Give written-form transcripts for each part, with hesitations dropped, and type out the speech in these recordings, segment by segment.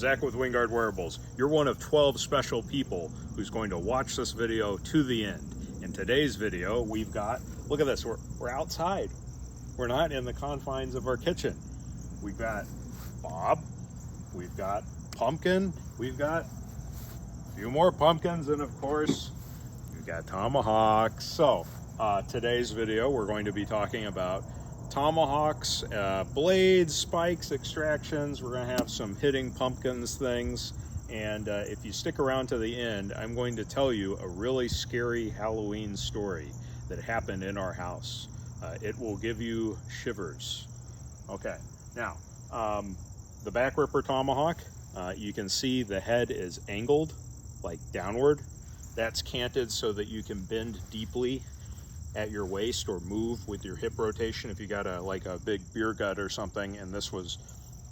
Zach with Wingard Wearables. You're one of 12 special people who's going to watch this video to the end. In today's video, we've got, look at this, we're outside. We're not in the confines of our kitchen. We've got Bob, we've got Pumpkin, we've got a few more pumpkins, and of course, we've got Tomahawks. So, today's video, we're going to be talking about Tomahawks, blades, spikes, extractions. We're going to have some hitting pumpkins things. And if you stick around to the end, I'm going to tell you a really scary Halloween story that happened in our house. It will give you shivers. Okay, now, the back ripper tomahawk, you can see the head is angled, like downward. That's canted so that you can bend deeply at your waist or move with your hip rotation. If you got like a big beer gut or something and this was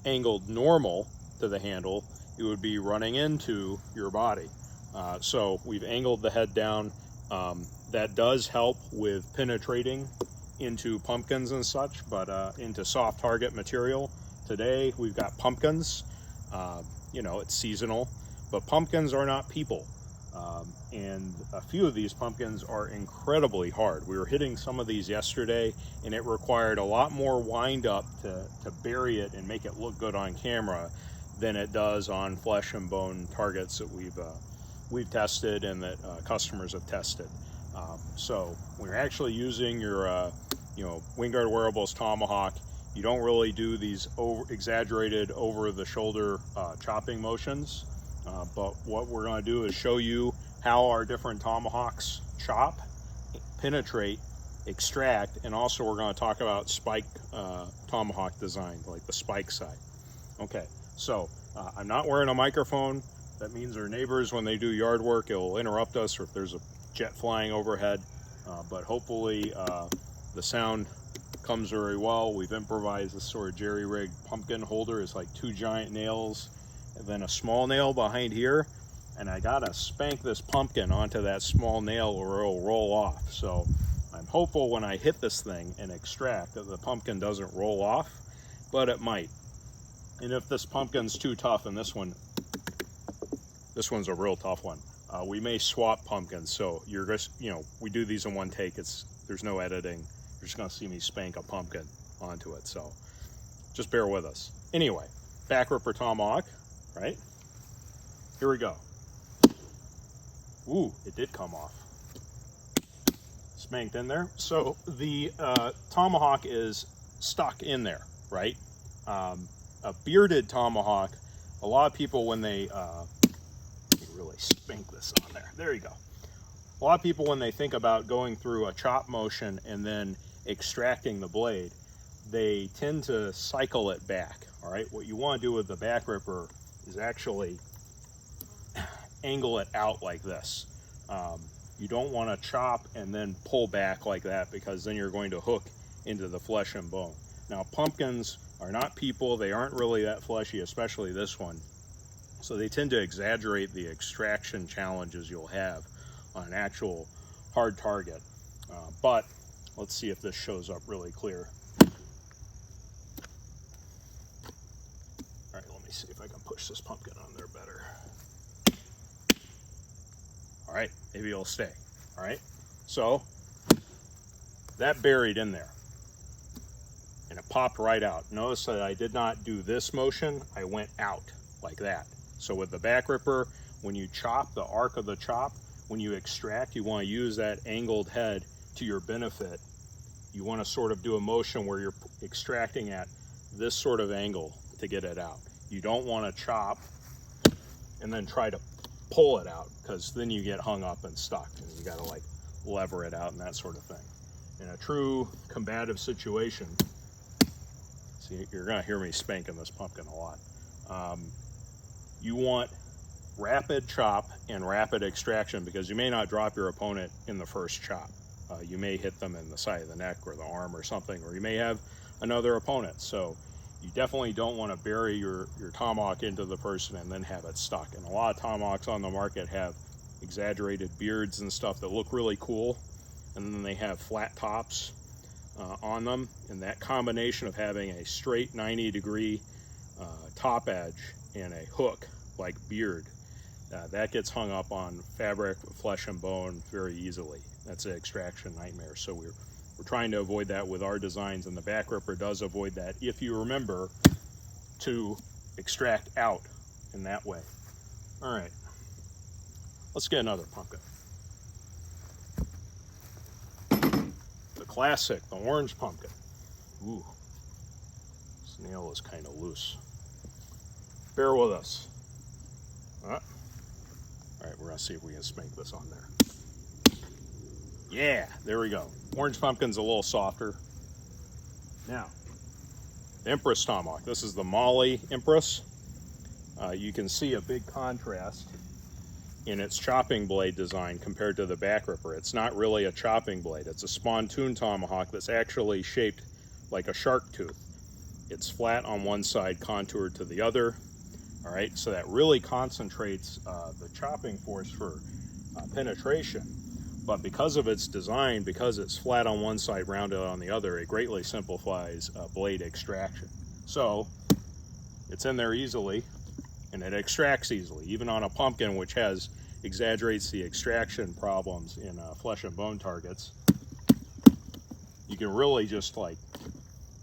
angled normal to the handle, it would be running into your body. So we've angled the head down. That does help with penetrating into pumpkins and such, but into soft target material. Today we've got pumpkins. You know, it's seasonal, but pumpkins are not people. And a few of these pumpkins are incredibly hard. We were hitting some of these yesterday, and it required a lot more wind up to bury it and make it look good on camera than it does on flesh and bone targets that we've tested and that customers have tested. So when you're actually using your Wingard Wearables Tomahawk, you don't really do these exaggerated over the shoulder chopping motions. But what we're going to do is show you how our different tomahawks chop, penetrate, extract, and also we're going to talk about spike tomahawk design, like the spike side. Okay, so I'm not wearing a microphone. That means our neighbors, when they do yard work, it'll interrupt us, or if there's a jet flying overhead. But hopefully the sound comes very well. We've improvised this sort of jerry-rigged pumpkin holder. It's like 2 giant nails and then a small nail behind here, and I gotta spank this pumpkin onto that small nail or it'll roll off. So I'm hopeful when I hit this thing and extract that the pumpkin doesn't roll off, but it might. And if this pumpkin's too tough, and this one's a real tough one, we may swap pumpkins. So you're just, we do these in one take. There's no editing. You're just gonna see me spank a pumpkin onto it. So just bear with us. Anyway, back ripper tomahawk. Right? Here we go. Ooh, it did come off. Spanked in there. So the tomahawk is stuck in there, right? A bearded tomahawk, a lot of people when they, really spank this on there. There you go. A lot of people when they think about going through a chop motion and then extracting the blade, they tend to cycle it back, all right? What you want to do with the back ripper is actually angle it out like this. You don't want to chop and then pull back like that, because then you're going to hook into the flesh and bone. Now, pumpkins are not people. They aren't really that fleshy, especially this one. So they tend to exaggerate the extraction challenges you'll have on an actual hard target. But let's see if this shows up really clear. All right, let me see if I can push this pumpkin on there better. All right, maybe it'll stay. All right, so that buried in there and it popped right out. Notice that I did not do this motion. I went out like that. So with the back ripper, when you chop, the arc of the chop, when you extract, you want to use that angled head to your benefit. You want to sort of do a motion where you're extracting at this sort of angle to get it out. You don't want to chop and then try to pull it out, because then you get hung up and stuck and you got to like lever it out and that sort of thing. In a true combative situation, see, you're going to hear me spanking this pumpkin a lot. You want rapid chop and rapid extraction, because you may not drop your opponent in the first chop. You may hit them in the side of the neck or the arm or something, or you may have another opponent. So you definitely don't want to bury your tomahawk into the person and then have it stuck. And a lot of tomahawks on the market have exaggerated beards and stuff that look really cool, and then they have flat tops on them. And that combination of having a straight 90-degree top edge and a hook like beard. That gets hung up on fabric, flesh and bone very easily. That's an extraction nightmare. So we're trying to avoid that with our designs, and the back ripper does avoid that if you remember to extract out in that way. All right, let's get another pumpkin. The classic, the orange pumpkin. Ooh, this nail is kind of loose. Bear with us. All right, we're gonna see if we can spank this on there. Yeah, there we go. Orange pumpkin's a little softer. Now, Empress tomahawk. This is the Molly Empress. You can see a big contrast in its chopping blade design compared to the back ripper. It's not really a chopping blade. It's a spontoon tomahawk that's actually shaped like a shark tooth. It's flat on one side, contoured to the other. All right, so that really concentrates the chopping force for penetration. But because of its design, because it's flat on one side, rounded on the other, it greatly simplifies blade extraction. So it's in there easily, and it extracts easily, even on a pumpkin, which exaggerates the extraction problems in flesh and bone targets. You can really just like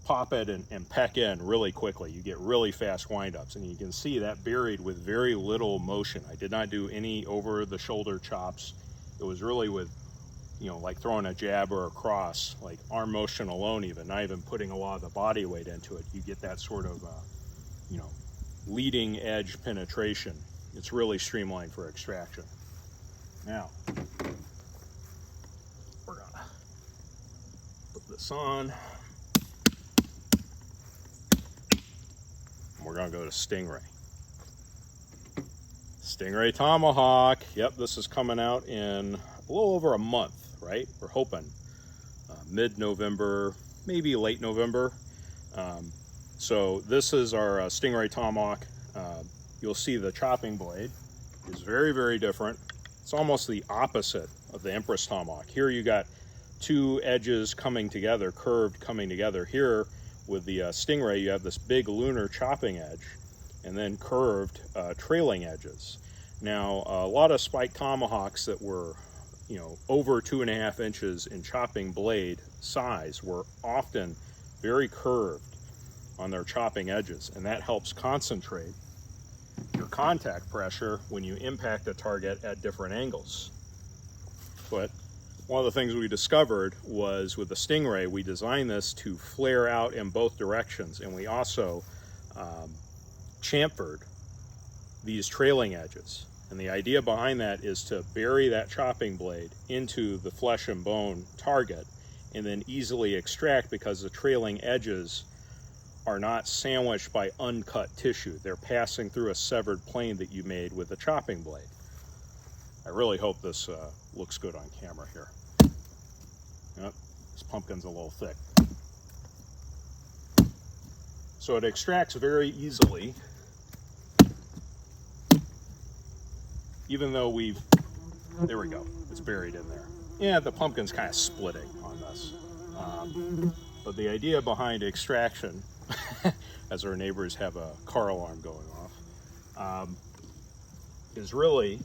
pop it and peck in really quickly. You get really fast windups, and you can see that buried with very little motion. I did not do any over the shoulder chops. It was really with, you know, like throwing a jab or a cross, like arm motion alone, even not even putting a lot of the body weight into it. You get that sort of, you know, leading edge penetration. It's really streamlined for extraction. Now, we're gonna put this on. We're gonna go to Stingray. Stingray tomahawk. Yep, this is coming out in a little over a month, right? We're hoping mid-November, maybe late November. So this is our Stingray tomahawk. You'll see the chopping blade is very, very different. It's almost the opposite of the Empress tomahawk. Here you got two edges coming together, curved coming together. Here with the Stingray, you have this big lunar chopping edge and then curved trailing edges. Now, a lot of spiked tomahawks that were, you know, over 2.5 inches in chopping blade size were often very curved on their chopping edges, and that helps concentrate your contact pressure when you impact a target at different angles. But one of the things we discovered was with the Stingray, we designed this to flare out in both directions, and we also chamfered these trailing edges. And the idea behind that is to bury that chopping blade into the flesh and bone target and then easily extract, because the trailing edges are not sandwiched by uncut tissue. They're passing through a severed plane that you made with the chopping blade. I really hope this looks good on camera here. Yep, this pumpkin's a little thick. So it extracts very easily, even though there we go, it's buried in there. Yeah, the pumpkin's kind of splitting on this. But the idea behind extraction, as our neighbors have a car alarm going off, is really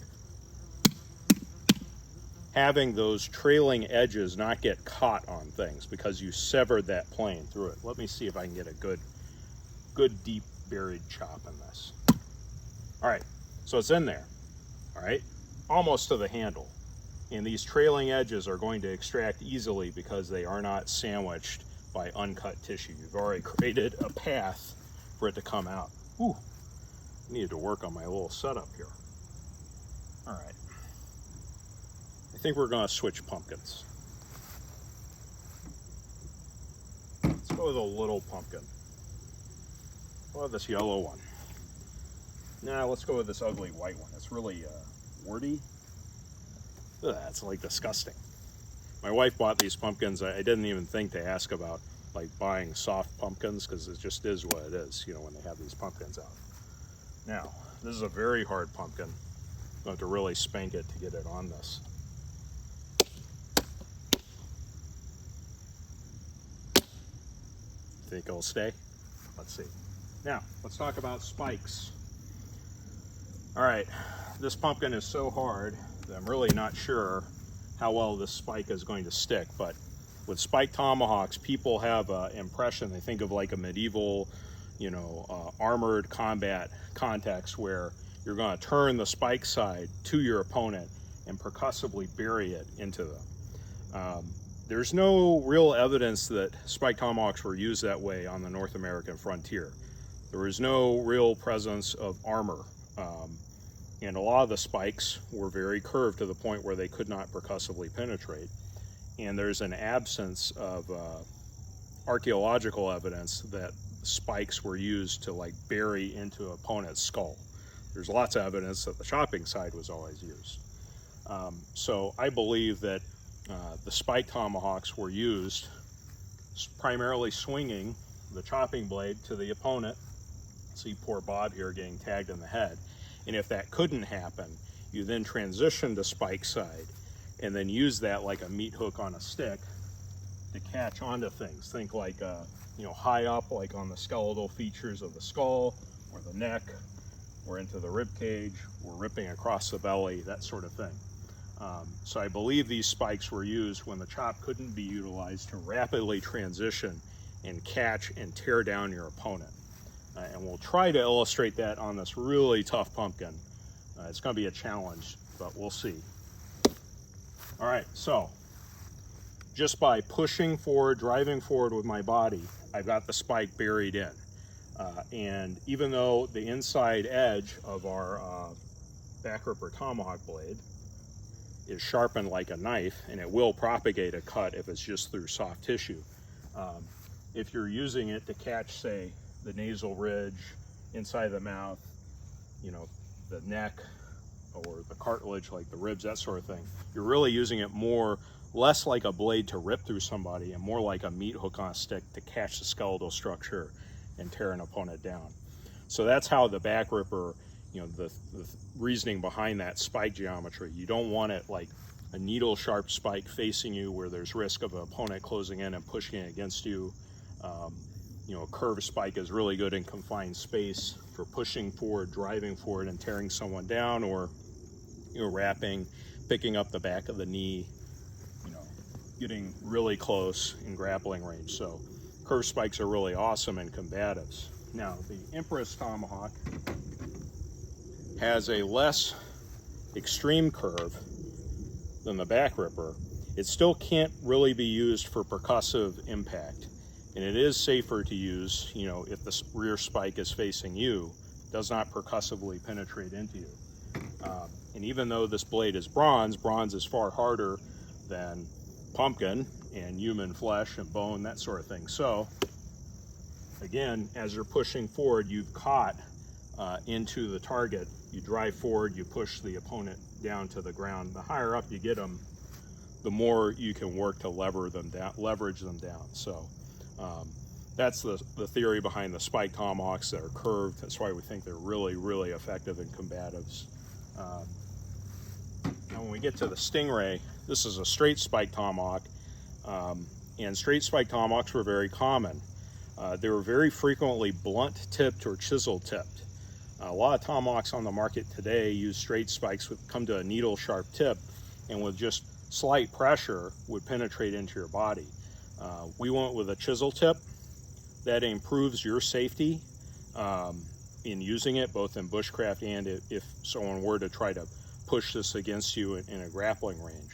having those trailing edges not get caught on things because you severed that plane through it. Let me see if I can get a good deep buried chop in this. All right, so it's in there, all right, almost to the handle. And these trailing edges are going to extract easily because they are not sandwiched by uncut tissue. You've already created a path for it to come out. Ooh, I needed to work on my little setup here. All right, I think we're gonna switch pumpkins. Let's go with a little pumpkin. What about this yellow one? Nah, let's go with this ugly white one. It's really warty. Ugh, that's like disgusting. My wife bought these pumpkins. I didn't even think to ask about like buying soft pumpkins, because it just is what it is, you know, when they have these pumpkins out. Now, this is a very hard pumpkin. I'm going to really spank it to get it on this. Think it'll stay? Let's see. Now, let's talk about spikes. All right, this pumpkin is so hard that I'm really not sure how well this spike is going to stick, but with spike tomahawks, people have an impression, they think of like a medieval, armored combat context where you're going to turn the spike side to your opponent and percussively bury it into them. There's no real evidence that spike tomahawks were used that way on the North American frontier. There was no real presence of armor. And a lot of the spikes were very curved to the point where they could not percussively penetrate. And there's an absence of archaeological evidence that spikes were used to like bury into an opponent's skull. There's lots of evidence that the chopping side was always used. So I believe that the spike tomahawks were used primarily swinging the chopping blade to the opponent. See poor Bob here getting tagged in the head. And if that couldn't happen, you then transition to spike side and then use that like a meat hook on a stick to catch onto things. Think like, high up, like on the skeletal features of the skull or the neck, or into the rib cage, or ripping across the belly, that sort of thing. So I believe these spikes were used when the chop couldn't be utilized to rapidly transition and catch and tear down your opponent. And we'll try to illustrate that on this really tough pumpkin. It's going to be a challenge, but we'll see. All right, so just by pushing forward, driving forward with my body, I've got the spike buried in. And even though the inside edge of our back ripper tomahawk blade is sharpened like a knife, and it will propagate a cut if it's just through soft tissue, if you're using it to catch, say, the nasal ridge, inside the mouth, the neck, or the cartilage, like the ribs, that sort of thing, you're really using it less like a blade to rip through somebody and more like a meat hook on a stick to catch the skeletal structure and tear an opponent down. So that's how the back ripper, the reasoning behind that spike geometry. You don't want it like a needle sharp spike facing you where there's risk of an opponent closing in and pushing it against you. A curved spike is really good in confined space for pushing forward, driving forward, and tearing someone down, or wrapping, picking up the back of the knee, getting really close in grappling range. So curved spikes are really awesome in combatives. Now, the Empress tomahawk has a less extreme curve than the back ripper. It still can't really be used for percussive impact. And it is safer to use, if the rear spike is facing you, does not percussively penetrate into you. And even though this blade is bronze is far harder than pumpkin and human flesh and bone, that sort of thing. So, again, as you're pushing forward, you've caught into the target. You drive forward, you push the opponent down to the ground. The higher up you get them, the more you can work to leverage them down. So that's the theory behind the spike tomahawks that are curved. That's why we think they're really, really effective in combatives. Now when we get to the Stingray, this is a straight spike tomahawk, and straight spike tomahawks were very common. They were very frequently blunt tipped or chisel tipped. A lot of tomahawks on the market today use straight spikes that come to a needle sharp tip, and with just slight pressure would penetrate into your body. We went with a chisel tip. That improves your safety in using it, both in bushcraft and if someone were to try to push this against you in a grappling range.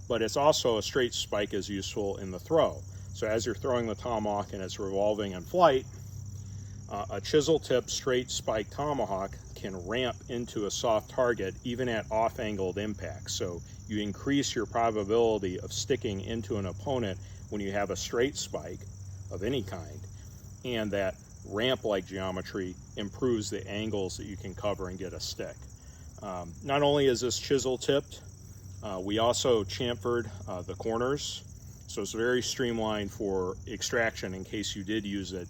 But it's also, a straight spike is useful in the throw. So as you're throwing the tomahawk and it's revolving in flight, a chisel tip straight spike tomahawk can ramp into a soft target even at off-angled impact. So you increase your probability of sticking into an opponent when you have a straight spike of any kind, and that ramp-like geometry improves the angles that you can cover and get a stick. Not only is this chisel tipped, we also chamfered the corners, so it's very streamlined for extraction in case you did use it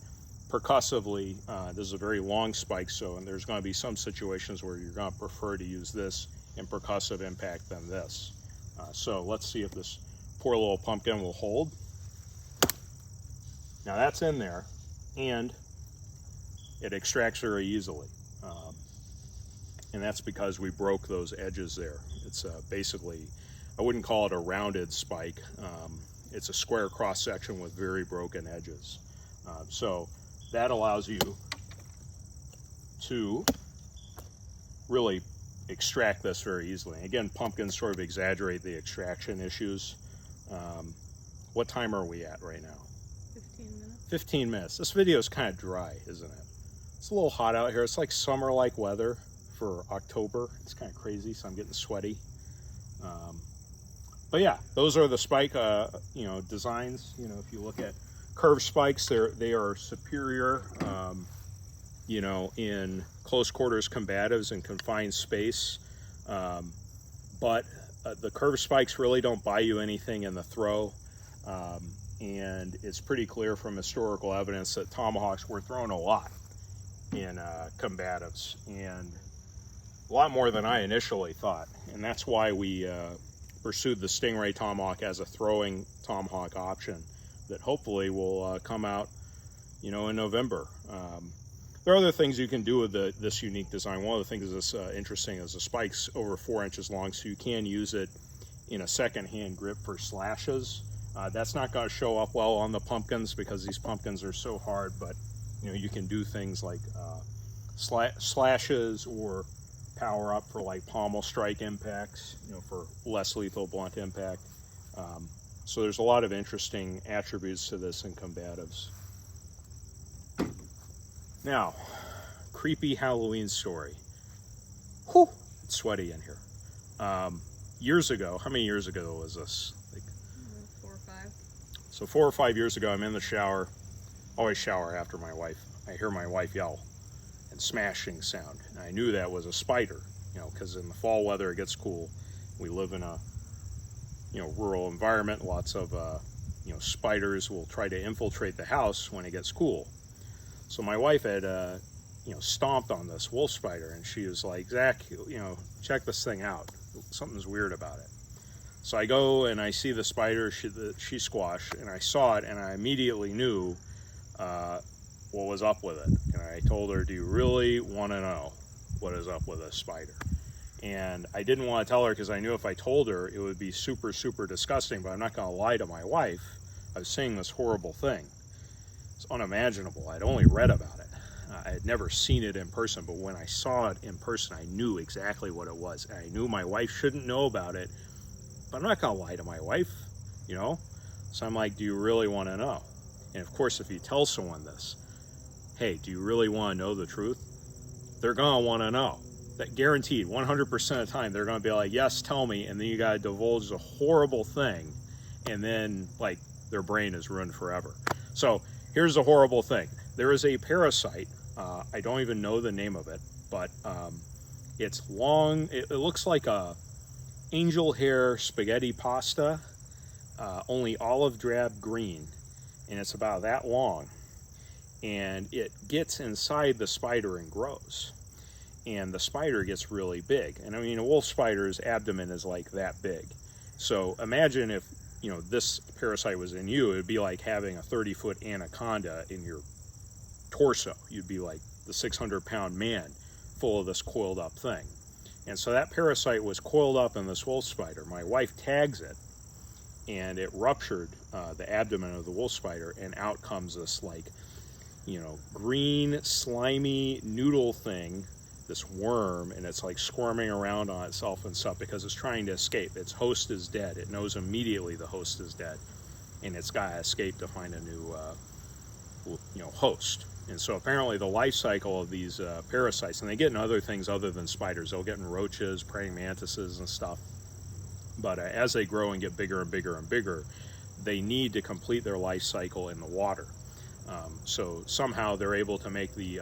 percussively. This is a very long spike, and there's going to be some situations where you're going to prefer to use this in percussive impact than this. So let's see if this poor little pumpkin will hold. Now that's in there, and it extracts very easily. and that's because we broke those edges there. It's basically, I wouldn't call it a rounded spike. It's a square cross section with very broken edges. So that allows you to really extract this very easily. Again, pumpkins sort of exaggerate the extraction issues. What time are we at right now? 15 minutes. 15 minutes. This video is kind of dry, isn't it? It's a little hot out here. It's like summer-like weather for October. It's kind of crazy, so I'm getting sweaty. But yeah, those are the spike, designs. If you look at curved spikes, they are superior, in close quarters combatives and confined space. But the curved spikes really don't buy you anything in the throw. And it's pretty clear from historical evidence that tomahawks were thrown a lot in combatives, and a lot more than I initially thought. And that's why we pursued the Stingray tomahawk as a throwing tomahawk option that hopefully will come out, in November. There are other things you can do with this unique design. One of the things that's interesting is the spike's over 4 inches long, so you can use it in a second-hand grip for slashes. That's not going to show up well on the pumpkins because these pumpkins are so hard, but you can do things like slashes or power up for like pommel strike impacts, for less lethal blunt impact. So there's a lot of interesting attributes to this in combatives. Now, creepy Halloween story. Whew, it's sweaty in here. Years ago, how many years ago was this? 4 or 5. So 4 or 5 years ago, I'm in the shower. Always shower after my wife. I hear my wife yell and smashing sound. And I knew that was a spider, because in the fall weather it gets cool. We live in a rural environment. Lots of spiders will try to infiltrate the house when it gets cool. So my wife had stomped on this wolf spider, and she was like, "Zach, check this thing out. Something's weird about it." So I go and I see the spider she squashed, and I saw it, and I immediately knew what was up with it. And I told her, "Do you really want to know what is up with this spider?" And I didn't want to tell her because I knew if I told her it would be super, super disgusting, but I'm not going to lie to my wife. I was seeing this horrible thing. It's unimaginable. I'd only read about it. I had never seen it in person, but when I saw it in person, I knew exactly what it was. And I knew my wife shouldn't know about it, but I'm not going to lie to my wife, So I'm like, "Do you really want to know?" And of course, if you tell someone this, "Hey, do you really want to know the truth?" They're going to want to know. That guaranteed, 100% of the time, they're going to be like, "Yes, tell me." And then you got to divulge a horrible thing. And then, their brain is ruined forever. So here's the horrible thing. There is a parasite. I don't even know the name of it, but it's long. It looks like a angel hair spaghetti pasta, only olive drab green. And it's about that long. And it gets inside the spider and grows. And the spider gets really big. And a wolf spider's abdomen is like that big. So imagine if, this parasite was in you, it'd be like having a 30-foot anaconda in your torso. You'd be like the 600-pound man full of this coiled up thing. And so that parasite was coiled up in this wolf spider. My wife tags it, and it ruptured the abdomen of the wolf spider, and out comes this green, slimy noodle thing, this worm, and it's squirming around on itself and stuff because it's trying to escape. Its host is dead. It knows immediately the host is dead, and it's got to escape to find a new host. And so apparently the life cycle of these parasites, and they get in other things other than spiders. They'll get in roaches, praying mantises and stuff. But as they grow and get bigger and bigger and bigger, they need to complete their life cycle in the water. So somehow they're able to make the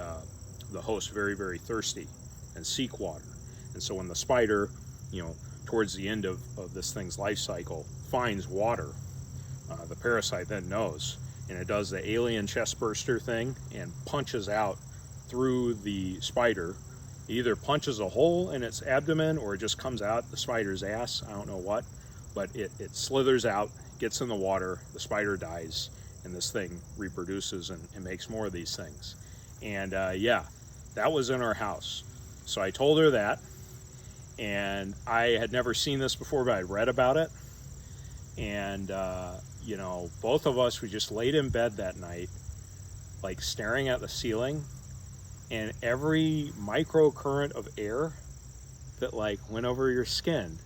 host very, very thirsty and seek water. And so when the spider, towards the end of this thing's life cycle, finds water, the parasite then knows, and it does the alien chest burster thing and punches out through the spider. It either punches a hole in its abdomen or it just comes out the spider's ass. I don't know what, but it slithers out, gets in the water, the spider dies, and this thing reproduces and makes more of these things. And yeah, that was in our house. So I told her that, And I had never seen this before, but I read about it. And, you know, both of us, we just laid in bed that night, like staring at the ceiling, and every microcurrent of air that like went over your skin,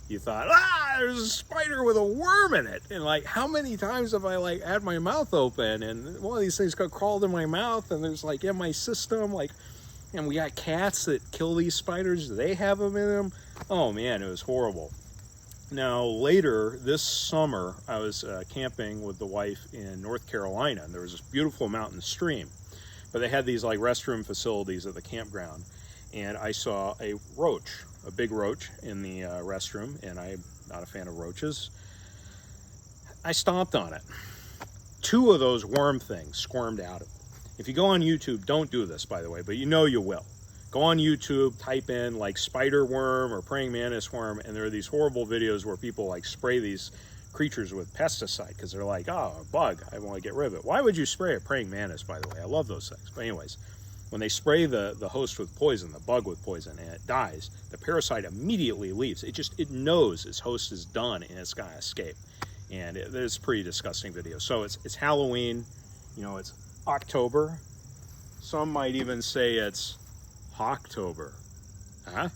you thought, ah, there's a spider with a worm in it. And like, how many times have I like had my mouth open and one of these things got crawled in my mouth, and there's like in my system, like, and we got cats that kill these spiders. They have them in them. Oh man, it was horrible. Now later this summer, I was camping with the wife in North Carolina, and there was this beautiful mountain stream, but they had these like restroom facilities at the campground, and I saw a roach, a big roach in the restroom, and I'm not a fan of roaches. I stomped on it. 2 of those worm things squirmed out of it. If you go on YouTube, don't do this, by the way, but you know you will. Go on YouTube, type in like spider worm or praying mantis worm, and there are these horrible videos where people like spray these creatures with pesticide because they're like, oh, a bug, I want to get rid of it. Why would you spray a praying mantis, by the way? I love those things. But anyways, when they spray the host with poison, the bug with poison, and it dies, the parasite immediately leaves. It knows its host is done and it's got to escape. And it's a pretty disgusting video. So it's Halloween, you know, it's Hawktober. Some might even say it's Hawktober. Huh?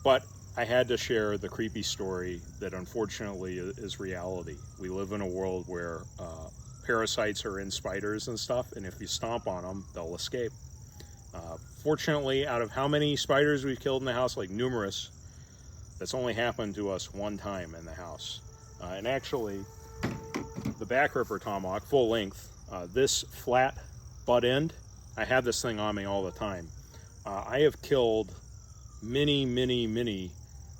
But I had to share the creepy story that unfortunately is reality. We live in a world where parasites are in spiders and stuff, and if you stomp on them, they'll escape. Fortunately, out of how many spiders we've killed in the house, like numerous, that's only happened to us one time in the house. And actually, the back ripper tomahawk, full length, this flat butt end, I have this thing on me all the time. I have killed many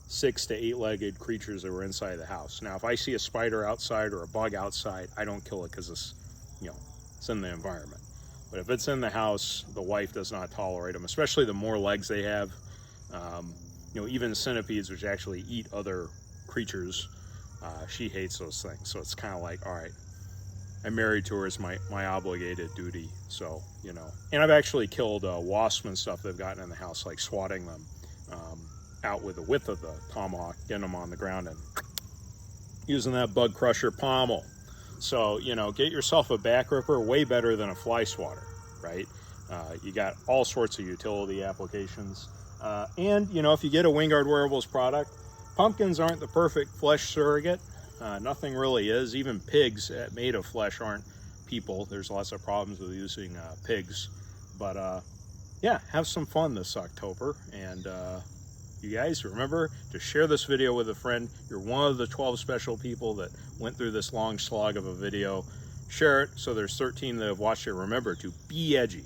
6 to 8-legged creatures that were inside the house. Now, if I see a spider outside or a bug outside, I don't kill it because it's, you know, it's in the environment. But if it's in the house, the wife does not tolerate them, especially the more legs they have. You know, even centipedes, which actually eat other creatures, she hates those things. So it's kind of like, all right, I'm married to her, it's my obligated duty. So, you know, and I've actually killed wasps and stuff that have gotten in the house, like swatting them out with the width of the tomahawk, getting them on the ground and using that bug crusher pommel. So, you know, get yourself a back ripper, way better than a fly swatter, right? You got all sorts of utility applications. And, you know, if you get a Wingard Wearables product, pumpkins aren't the perfect flesh surrogate. Nothing really is. Even pigs made of flesh aren't people. There's lots of problems with using pigs. But yeah, have some fun this Hawktober. And you guys remember to share this video with a friend. You're one of the 12 special people that went through this long slog of a video. Share it so there's 13 that have watched it. Remember to be edgy.